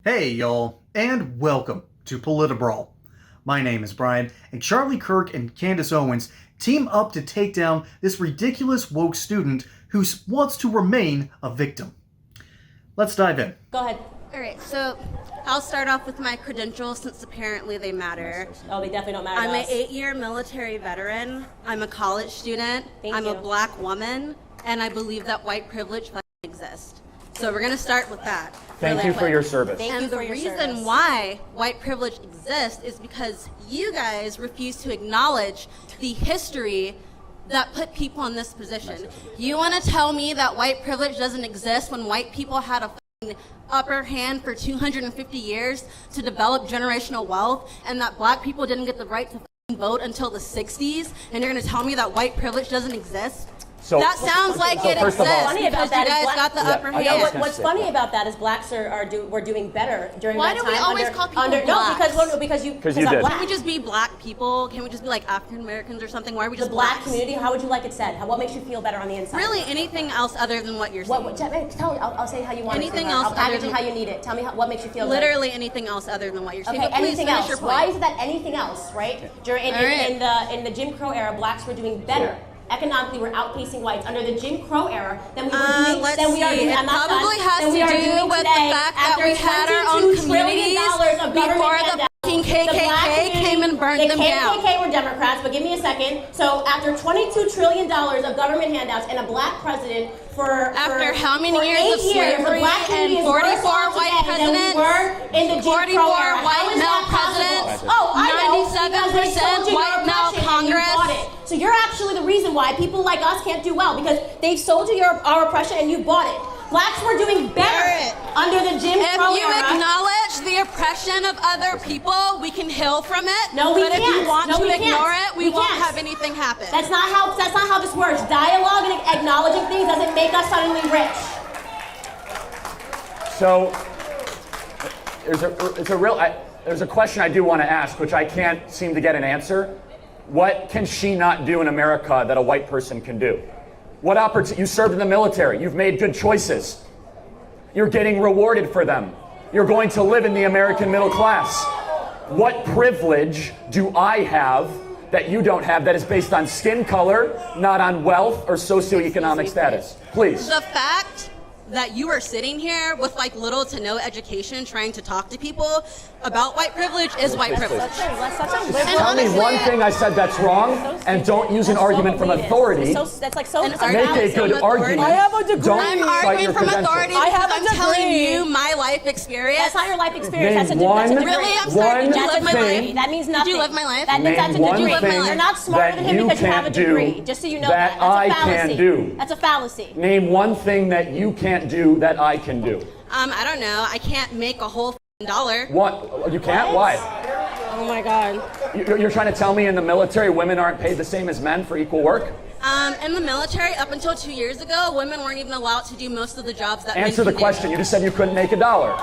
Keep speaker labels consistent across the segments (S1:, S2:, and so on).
S1: Hey y'all, and welcome to PolitiBrawl. My name is Brian, and Charlie Kirk and Candace Owens team up to take down this ridiculous woke student who wants to remain a victim. Let's dive in.
S2: Go ahead.
S3: Alright, so I'll start off with my credentials since apparently they matter.
S2: Oh, they definitely don't matter.
S3: I'm
S2: to
S3: an
S2: us.
S3: 8-year military veteran, I'm a college student, I'm
S2: you.
S3: a black woman, and I believe that white privilege fucking exists. So we're going to start with that.
S4: Thank you for your service.
S2: Thank you
S3: And the
S2: for your
S3: reason
S2: service.
S3: why white privilege exists is because you guys refuse to acknowledge the history that put people in this position. You want to tell me that white privilege doesn't exist when white people had a fucking upper hand for 250 years to develop generational wealth, and that black people didn't get the right to fucking vote until the 60s, and you're going to tell me that white privilege doesn't exist?
S4: So,
S3: That sounds like it
S4: first of all-
S3: exists
S2: Funny about
S3: because you
S2: that is
S3: guys
S2: black-
S3: got the
S4: Yeah,
S3: upper
S4: I
S3: hand.
S4: know
S2: No,
S4: what-
S2: what's funny about that is blacks we're doing better during
S3: Why
S2: that
S3: do we
S2: time.
S3: always call people blacks?
S2: No, because you
S4: 'Cause you
S2: I'm
S4: did.
S2: black.
S3: Can we just be black people? Can we just be like African Americans or something? Why are we
S2: The
S3: just
S2: black
S3: blacks?
S2: community? How would you like it said? What makes you feel better on the inside?
S3: Really, anything else other than what you're saying?
S2: Tell me. I'll say how you want
S3: Anything
S2: it.
S3: else
S2: I'll package
S3: other
S2: it
S3: than-
S2: how you need it. Tell me what makes you feel good.
S3: Literally anything else other than what you're saying.
S2: Okay,
S3: But please
S2: anything
S3: finish
S2: else?
S3: your point.
S2: Why is it that anything else, right? During
S3: All right.
S2: in the Jim Crow era, blacks were doing better. Economically, we're outpacing whites under the Jim Crow era than we were doing.
S3: Let's
S2: than we are
S3: see.
S2: doing.
S3: It
S2: I'm not
S3: probably
S2: done,
S3: has
S2: than we
S3: to
S2: are
S3: do
S2: doing
S3: with the
S2: today
S3: fact that
S2: after
S3: we had our own
S2: $22 trillion
S3: communities
S2: of government
S3: before the
S2: handouts.
S3: fucking
S2: The black
S3: KKK
S2: community-
S3: came and burned them down.
S2: The KKK were Democrats, but give me a second. So after $22 trillion of government handouts and a black president
S3: After how many
S2: for
S3: years
S2: 8
S3: of slavery
S2: the black community
S3: and
S2: is worse
S3: 44
S2: off
S3: white
S2: today than we
S3: presidents,
S2: were in the Jim
S3: 44
S2: Crow era. How
S3: white
S2: is
S3: male
S2: that possible?
S3: presidents,
S2: Oh, I know, because they
S3: 97%
S2: sold you your
S3: white male
S2: oppression and you
S3: Congress.
S2: bought it. So you're actually the reason why people like us can't do well, because they've sold you our oppression and you bought it. Blacks were doing better
S3: Alright.
S2: under the Jim Crow
S3: If you
S2: era.
S3: acknowledge the oppression of other people, we can heal from it.
S2: No, we
S3: but if you
S2: can't.
S3: want
S2: No,
S3: to
S2: we
S3: ignore
S2: can't.
S3: it, we
S2: We
S3: won't
S2: can't.
S3: have anything happen.
S2: That's not how this works. Dialogue and acknowledging things doesn't make us suddenly rich.
S4: So there's a question I do want to ask, which I can't seem to get an answer. What can she not do in America that a white person can do? What opportunity? You served in the military. You've made good choices. You're getting rewarded for them. You're going to live in the American middle class. What privilege do I have that you don't have that is based on skin color, not on wealth or socioeconomic status? Please.
S3: The fact that you are sitting here with like little to no education trying to talk to people about white privilege is white privilege.
S2: Such a liberal.
S4: Tell me
S3: honestly,
S4: one thing I said that's wrong, and don't use an argument from authority.
S2: That's like so.
S3: And
S2: it's
S3: argument
S4: Make a
S3: from
S4: good
S3: authority.
S4: argument.
S3: I have
S2: a degree.
S4: Don't
S3: I'm
S4: cite
S3: arguing
S4: your
S3: from
S4: credentials.
S3: authority
S2: I have
S3: because
S2: a
S3: I'm telling
S2: degree.
S3: you my life experience.
S2: That's not your life experience.
S4: Name
S2: That's a degree.
S3: Really? I'm sorry. Did you
S4: one
S3: live my
S4: thing-
S3: life?
S2: That means nothing.
S3: Did you live my life?
S2: That means that's a
S4: Name one
S2: degree.
S3: thing
S2: You're not smarter
S4: that
S2: than him
S4: you
S2: because you have a
S4: can't do
S2: degree. Just so you know
S4: that
S2: that. That's
S4: I
S2: a fallacy.
S4: can do.
S2: That's a fallacy.
S4: Name one thing that you can't do that I can do.
S3: I don't know. I can't make a whole dollar.
S4: What? You can't? Why?
S2: Oh my God.
S4: You're trying to tell me in the military women aren't paid the same as men for equal work?
S3: In the military, up until 2 years ago, women weren't even allowed to do most of the jobs that men
S4: Answer the
S3: can do.
S4: question. You just said you couldn't make a dollar.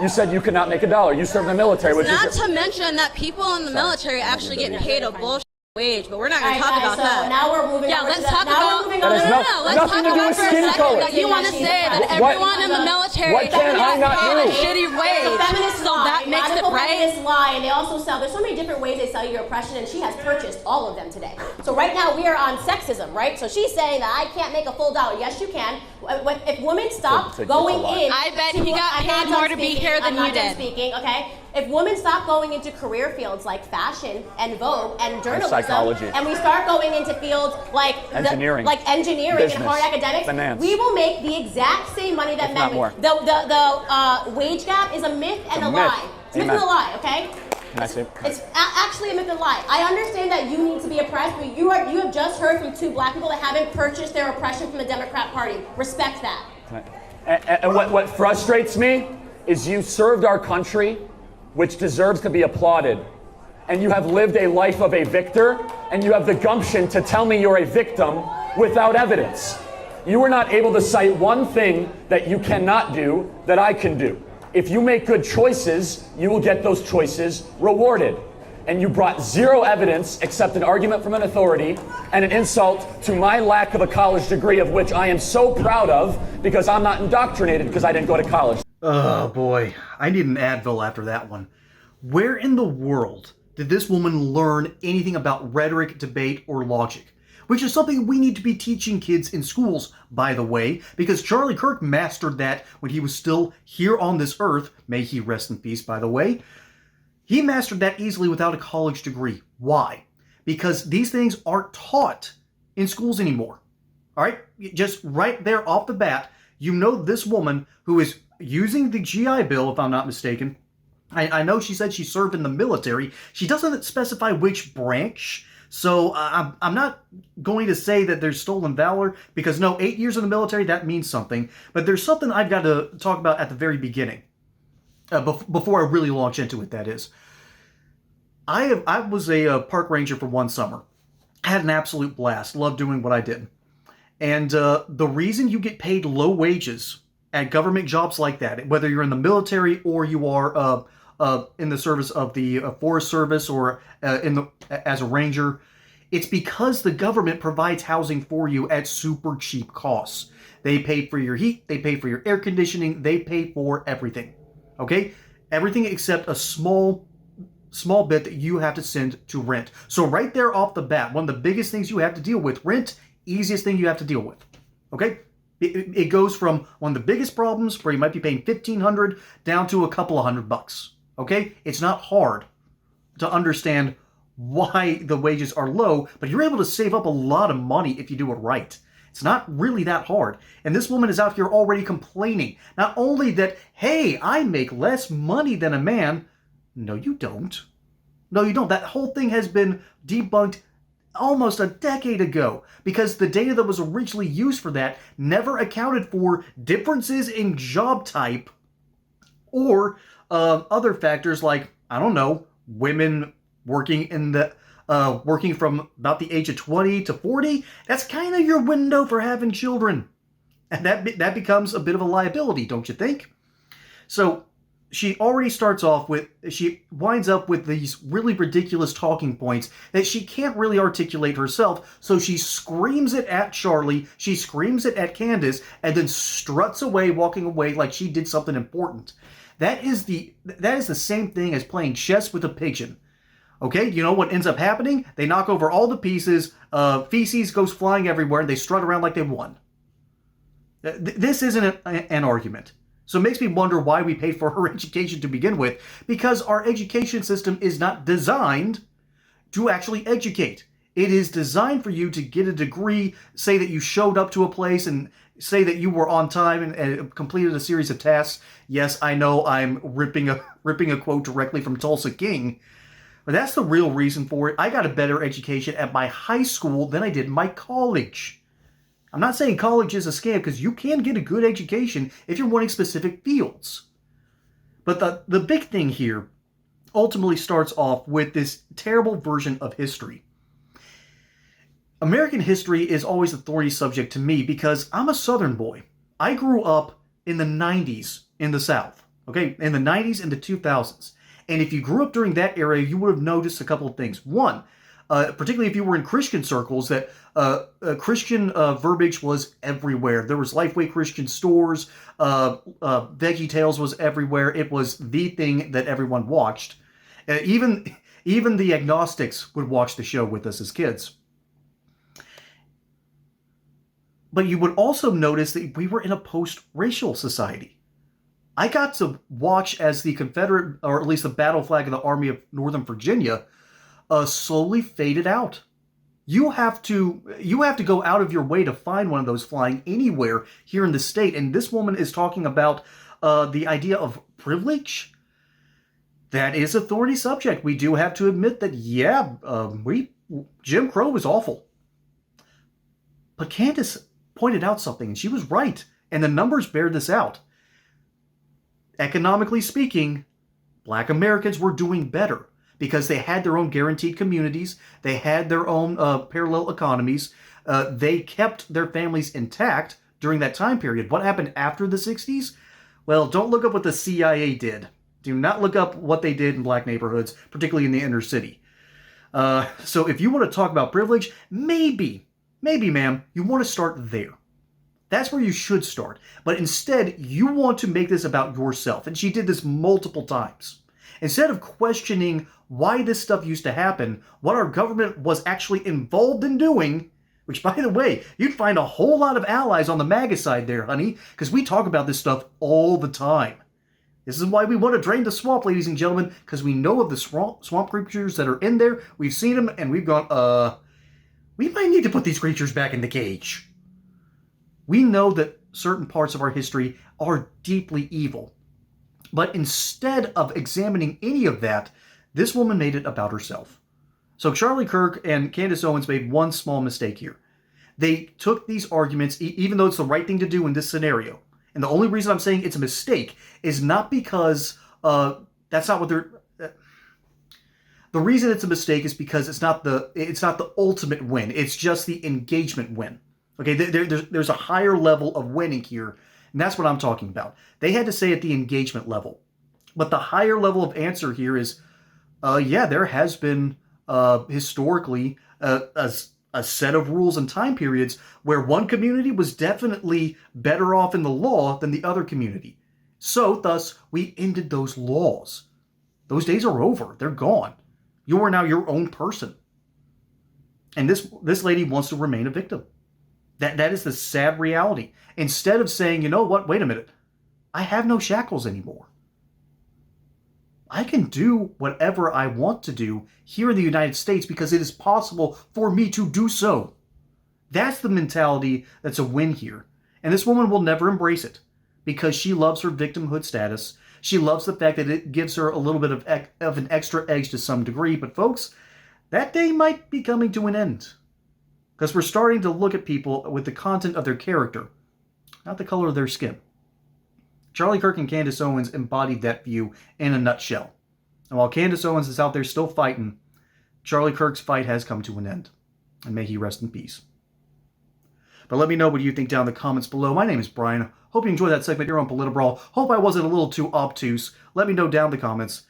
S4: You said you could not make a dollar. You served in the military. Which
S3: Not
S4: is
S3: to mention that people in the military actually get paid a bullshit wage, but we're not going to talk about
S2: so
S3: that.
S2: now we're moving
S3: Yeah,
S2: over
S3: let's
S2: to
S3: talk
S2: now
S3: about.
S2: we're moving
S4: That
S2: over
S4: has
S2: to
S3: Let's
S4: nothing
S3: talk
S4: to do
S3: about
S4: with
S3: for a
S4: skin
S3: second
S4: color.
S3: that you want to say that
S4: What-
S3: everyone in the military
S4: what can I not
S3: paid a
S4: do?
S3: shitty wage.
S2: It's a feminist
S3: So
S2: lie.
S3: that makes it
S2: Radical
S3: right.
S2: feminist lie, and they also sell. There's so many different ways they sell you your oppression, and she has purchased all of them today. So right now we are on sexism, right? So she's saying that I can't make a full dollar. Yes, you can. If women stop
S4: So- so
S2: going
S4: a lot.
S2: in,
S3: I bet
S2: to-
S3: he got
S2: I'm
S3: paid
S2: not
S3: more
S2: done
S3: to be
S2: speaking.
S3: here than
S2: I'm not
S3: you
S2: done
S3: did.
S2: Speaking, okay. If women stop going into career fields like fashion and Vogue and journalism,
S4: psychology.
S2: and we start going into fields like
S4: Engineering.
S2: engineering and hard
S4: Business.
S2: academics,
S4: Finance.
S2: we will make the exact same money that
S4: If
S2: men
S4: not more.
S2: make. The wage gap is a myth and a
S4: myth.
S2: lie. It's a myth
S4: Amen.
S2: and a lie, okay?
S4: Can I say?
S2: It's actually a myth and a lie. I understand that you need to be oppressed, but you have just heard from two black people that haven't purchased their oppression from the Democrat Party. Respect that.
S4: And what frustrates me is you served our country, which deserves to be applauded. And you have lived a life of a victor, and you have the gumption to tell me you're a victim without evidence. You were not able to cite one thing that you cannot do that I can do. If you make good choices, you will get those choices rewarded. And you brought zero evidence except an argument from an authority and an insult to my lack of a college degree, of which I am so proud of because I'm not indoctrinated because I didn't go to college.
S1: Oh boy, I need an Advil after that one. Where in the world did this woman learn anything about rhetoric, debate, or logic? Which is something we need to be teaching kids in schools, by the way, because Charlie Kirk mastered that when he was still here on this earth. May he rest in peace, by the way. He mastered that easily without a college degree. Why? Because these things aren't taught in schools anymore. All right? Just right there off the bat, you know this woman who is using the GI Bill, if I'm not mistaken. I know she said she served in the military. She doesn't specify which branch, so I'm not going to say that there's stolen valor, because no, 8 years in the military, that means something. But there's something I've got to talk about at the very beginning, before I really launch into it, that is. I was a park ranger for one summer. I had an absolute blast. Loved doing what I did. And the reason you get paid low wages at government jobs like that, whether you're in the military or you are in the service of the Forest Service or as a ranger, it's because the government provides housing for you at super cheap costs. They pay for your heat, they pay for your air conditioning, they pay for everything. Okay? Everything except a small bit that you have to send to rent. So right there off the bat, one of the biggest things you have to deal with, rent, easiest thing you have to deal with. Okay? It goes from one of the biggest problems where you might be paying $1,500 down to a couple of $100. Okay? It's not hard to understand why the wages are low, but you're able to save up a lot of money if you do it right. It's not really that hard. And this woman is out here already complaining. Not only that, hey, I make less money than a man. No, you don't. No, you don't. That whole thing has been debunked almost a decade ago, because the data that was originally used for that never accounted for differences in job type or other factors like, I don't know, women working working from about the age of 20 to 40. That's kind of your window for having children, and that becomes a bit of a liability, don't you think? So she already starts off with, she winds up with these really ridiculous talking points that she can't really articulate herself, so she screams it at Charlie, she screams it at Candace, and then struts away, walking away like she did something important. That is the same thing as playing chess with a pigeon. Okay, you know what ends up happening? They knock over all the pieces, feces goes flying everywhere, and they strut around like they won. This isn't an argument. So it makes me wonder why we paid for her education to begin with, because our education system is not designed to actually educate. It is designed for you to get a degree, say that you showed up to a place, and say that you were on time and completed a series of tasks. Yes, I know I'm ripping a quote directly from Tulsa King, but that's the real reason for it. I got a better education at my high school than I did in my college. I'm not saying college is a scam, because you can get a good education if you're wanting specific fields. But the big thing here ultimately starts off with this terrible version of history. American history is always a thorny subject to me because I'm a Southern boy. I grew up in the 90s in the South, okay? In the 90s and the 2000s. And if you grew up during that era, you would have noticed a couple of things. One, particularly if you were in Christian circles, that Christian verbiage was everywhere. There was Lifeway Christian stores, Veggie Tales was everywhere. It was the thing that everyone watched. Even the agnostics would watch the show with us as kids. But you would also notice that we were in a post-racial society. I got to watch as the Confederate, or at least the battle flag of the Army of Northern Virginia, slowly faded out. You have to go out of your way to find one of those flying anywhere here in the state. And this woman is talking about the idea of privilege. That is a thorny subject. We do have to admit that, yeah, Jim Crow was awful. But Candace pointed out something, and she was right. And the numbers bear this out. Economically speaking, Black Americans were doing better, because they had their own guaranteed communities, they had their own parallel economies, they kept their families intact during that time period. What happened after the 60s? Well, don't look up what the CIA did. Do not look up what they did in black neighborhoods, particularly in the inner city. So if you want to talk about privilege, maybe, ma'am, you want to start there. That's where you should start. But instead, you want to make this about yourself. And she did this multiple times. Instead of questioning why this stuff used to happen, what our government was actually involved in doing, which, by the way, you'd find a whole lot of allies on the MAGA side there, honey, because we talk about this stuff all the time. This is why we want to drain the swamp, ladies and gentlemen, because we know of the swamp creatures that are in there. We've seen them, and we've gone, we might need to put these creatures back in the cage. We know that certain parts of our history are deeply evil. But instead of examining any of that, this woman made it about herself. So Charlie Kirk and Candace Owens made one small mistake here. They took these arguments, even though it's the right thing to do in this scenario. And the only reason I'm saying it's a mistake is not because that's not what they're... the reason it's a mistake is because it's not the ultimate win. It's just the engagement win. Okay, there's a higher level of winning here, and that's what I'm talking about. They had to say at the engagement level. But the higher level of answer here is, yeah, there has been historically a set of rules and time periods where one community was definitely better off in the law than the other community. So, thus, we ended those laws. Those days are over. They're gone. You are now your own person. And this lady wants to remain a victim. That is the sad reality. Instead of saying, you know what, wait a minute, I have no shackles anymore. I can do whatever I want to do here in the United States because it is possible for me to do so. That's the mentality that's a win here. And this woman will never embrace it because she loves her victimhood status. She loves the fact that it gives her a little bit of an extra edge to some degree. But folks, that day might be coming to an end. Because we're starting to look at people with the content of their character, not the color of their skin. Charlie Kirk and Candace Owens embodied that view in a nutshell. And while Candace Owens is out there still fighting, Charlie Kirk's fight has come to an end. And may he rest in peace. But let me know what you think down in the comments below. My name is Brian. Hope you enjoyed that segment here on PolitiBrawl. Hope I wasn't a little too obtuse. Let me know down in the comments.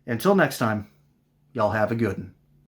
S1: Until next time, y'all have a good one.